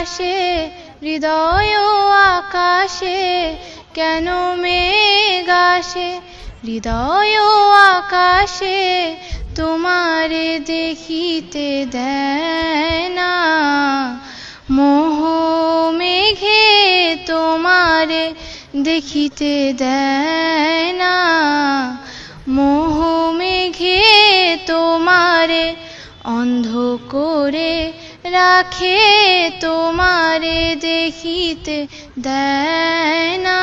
আসে হৃদয় আকাশে, কেন মেঘ আসে হৃদয় আকাশে, তোমারে দেখিতে দেয় না। মোহ মেঘে তোমারে দেখিতে দেয় না, মোহ মেঘে তোমারে অন্ধ করে রাখে, তোমারে দেখিতে দেয় না।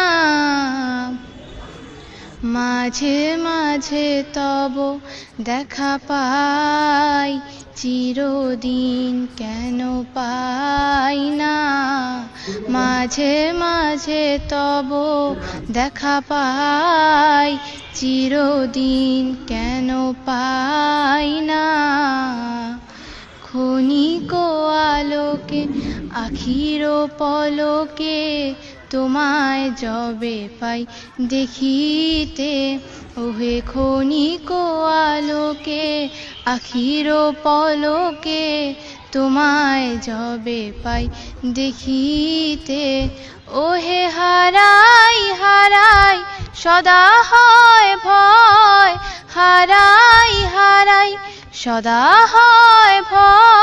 মাঝে মাঝে তব দেখা পাই, চিরদিন কেন পাই না। মাঝে মাঝে তব দেখা পাই, চিরদিন কেন পাই না। ক্ষণিক আলোকে আখির পলকে, তোমায় যবে পাই দেখিতে, ওহে ক্ষণিক আলোকে আখির পলকে, তোমায় যবে পাই দেখিতে, ওহে হারাই হারাই সদা হয় ভয়, হারাই হারাই সদা হয় ভয়।